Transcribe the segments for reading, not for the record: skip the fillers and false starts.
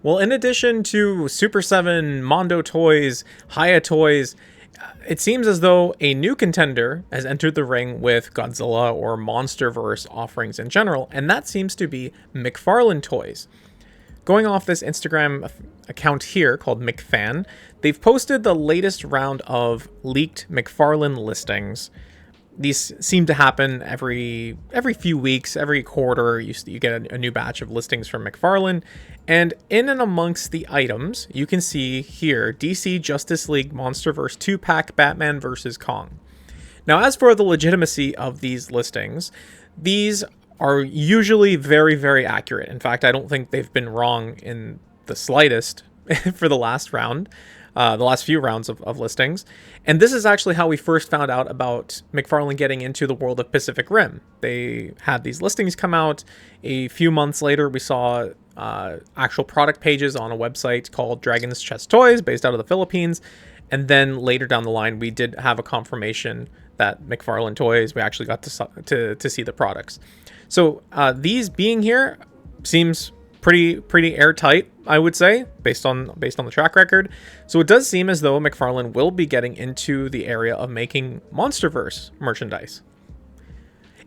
Well, in addition to Super 7, Mondo Toys, Haya Toys, it seems as though a new contender has entered the ring with Godzilla or MonsterVerse offerings in general, and that seems to be McFarlane Toys. Going off this Instagram account here called McFan, they've posted the latest round of leaked McFarlane listings. These seem to happen every few weeks, every quarter. You get a new batch of listings from McFarlane, and in and amongst the items, you can see here DC Justice League MonsterVerse 2-pack Batman vs. Kong. Now, as for the legitimacy of these listings, these are usually very, very accurate. In fact, I don't think they've been wrong in the slightest for the last round. The last few rounds of listings. And this is actually how we first found out about McFarlane getting into the world of Pacific Rim. They had these listings come out. A few months later, we saw actual product pages on a website called Dragon's Chest Toys, based out of the Philippines. And then later down the line, we did have a confirmation that McFarlane Toys, we actually got to see the products. So these being here seems pretty airtight, I would say, based on the track record. So it does seem as though McFarlane will be getting into the area of making MonsterVerse merchandise.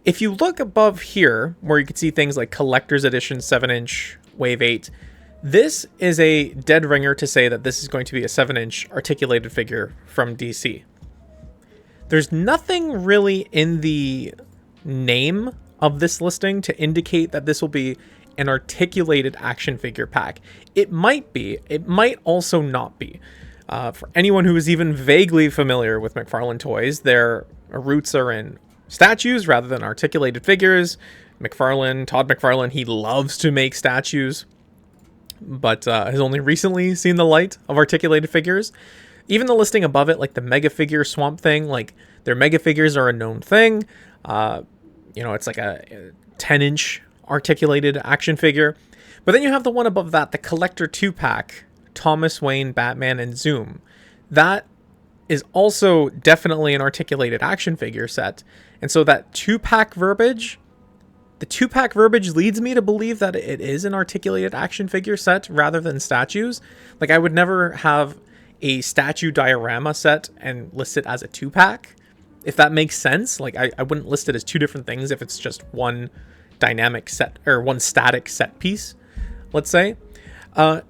If you look above here, where you can see things like Collector's Edition 7-inch Wave 8, this is a dead ringer to say that this is going to be a 7-inch articulated figure from DC. There's nothing really in the name of this listing to indicate that this will be an articulated action figure pack. It might be. It might also not be. For anyone who is even vaguely familiar with McFarlane Toys, their roots are in statues rather than articulated figures. Todd McFarlane, he loves to make statues, but has only recently seen the light of articulated figures. Even the listing above it, like the Mega Figure Swamp Thing, like their Mega Figures are a known thing. It's like a 10-inch articulated action figure. But then you have the one above that, the Collector 2-pack, Thomas Wayne, Batman, and Zoom. That is also definitely an articulated action figure set. And so that 2-pack verbiage, the 2-pack verbiage leads me to believe that it is an articulated action figure set rather than statues. Like, I would never have a statue diorama set and list it as a 2-pack, if that makes sense. Like, I wouldn't list it as two different things if it's just one dynamic set or one static set piece, let's say. For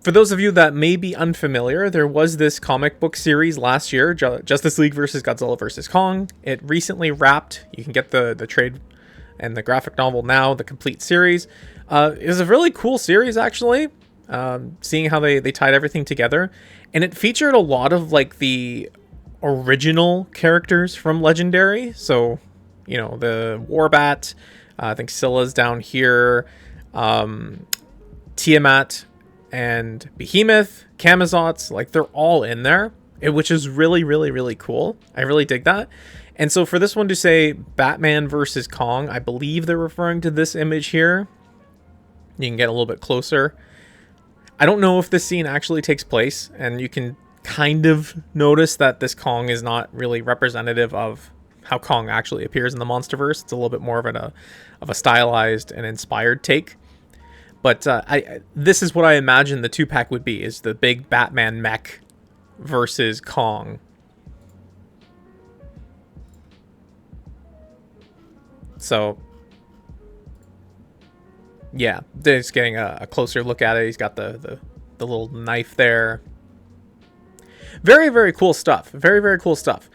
those of you that may be unfamiliar, there was this comic book series last year, Justice League vs. Godzilla vs. Kong. It recently wrapped. You can get the trade and the graphic novel now, the complete series. It was a really cool series, actually, seeing how they tied everything together. And it featured a lot of like the original characters from Legendary. So, the Warbat, I think Scylla's down here, Tiamat and Behemoth, Camazotz, like they're all in there, which is really, really, really cool. I really dig that. And so for this one to say Batman versus Kong, I believe they're referring to this image here. You can get a little bit closer. I don't know if this scene actually takes place, and you can kind of notice that this Kong is not really representative of how Kong actually appears in the MonsterVerse. It's a little bit more of a stylized and inspired take. But this is what I imagine the 2-pack would be, is the big Batman mech versus Kong. So, yeah, just getting a closer look at it. He's got the little knife there. Very, very cool stuff. Very, very cool stuff.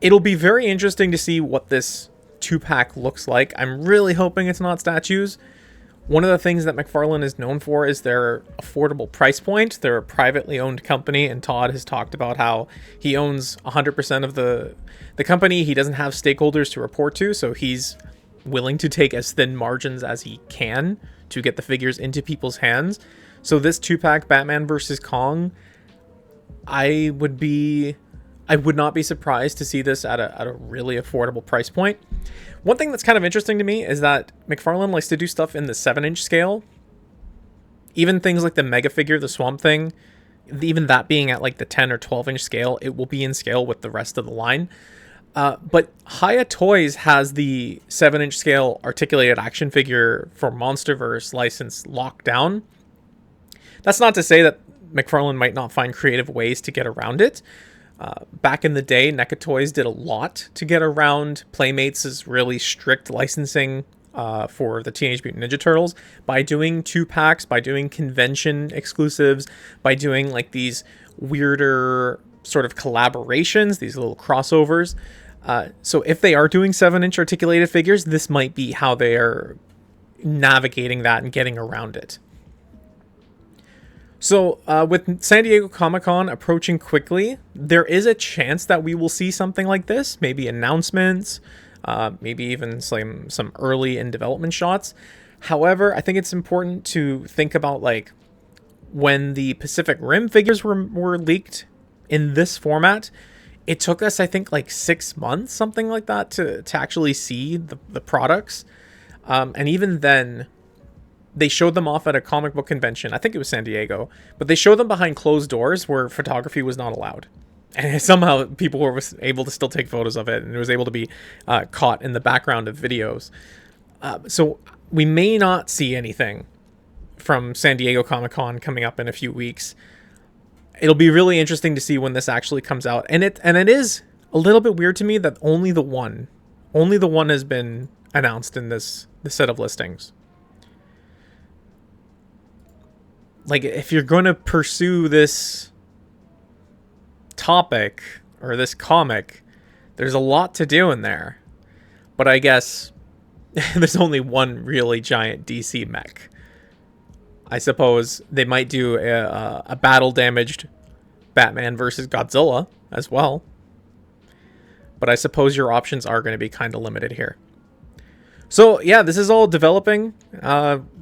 It'll be very interesting to see what this 2-pack looks like. I'm really hoping it's not statues. One of the things that McFarlane is known for is their affordable price point. They're a privately owned company, and Todd has talked about how he owns 100% of the company. He doesn't have stakeholders to report to, so he's willing to take as thin margins as he can to get the figures into people's hands. So this 2-pack Batman vs. Kong, I would not be surprised to see this at a really affordable price point. One thing that's kind of interesting to me is that McFarlane likes to do stuff in the 7-inch scale. Even things like the Mega Figure, the Swamp Thing, even that being at like the 10 or 12-inch scale, it will be in scale with the rest of the line. But Haya Toys has the 7-inch scale articulated action figure for MonsterVerse license locked down. That's not to say that McFarlane might not find creative ways to get around it. Back in the day, NECA Toys did a lot to get around Playmates' really strict licensing for the Teenage Mutant Ninja Turtles by doing 2-packs, by doing convention exclusives, by doing like these weirder sort of collaborations, these little crossovers. So if they are doing 7-inch articulated figures, this might be how they are navigating that and getting around it. So with San Diego Comic-Con approaching quickly, there is a chance that we will see something like this, maybe announcements, maybe even some early in development shots. However, I think it's important to think about like when the Pacific Rim figures were leaked in this format, it took us, I think, like 6 months, something like that, to actually see the products. And even then, they showed them off at a comic book convention. I think it was San Diego. But they showed them behind closed doors where photography was not allowed. And somehow people were able to still take photos of it, and it was able to be caught in the background of videos. So we may not see anything from San Diego Comic-Con coming up in a few weeks. It'll be really interesting to see when this actually comes out. And it is a little bit weird to me that only the one has been announced in this set of listings. Like, if you're going to pursue this topic or this comic, there's a lot to do in there. But I guess there's only one really giant DC mech. I suppose they might do a battle-damaged Batman versus Godzilla as well. But I suppose your options are going to be kind of limited here. So, yeah, this is all developing.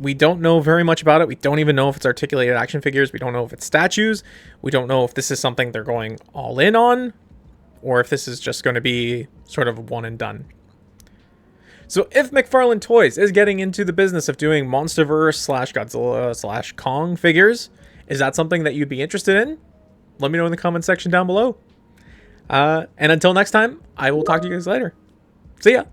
We don't know very much about it. We don't even know if it's articulated action figures. We don't know if it's statues. We don't know if this is something they're going all in on, or if this is just going to be sort of one and done. So if McFarlane Toys is getting into the business of doing MonsterVerse / Godzilla / Kong figures, is that something that you'd be interested in? Let me know in the comment section down below. And until next time, I will talk to you guys later. See ya!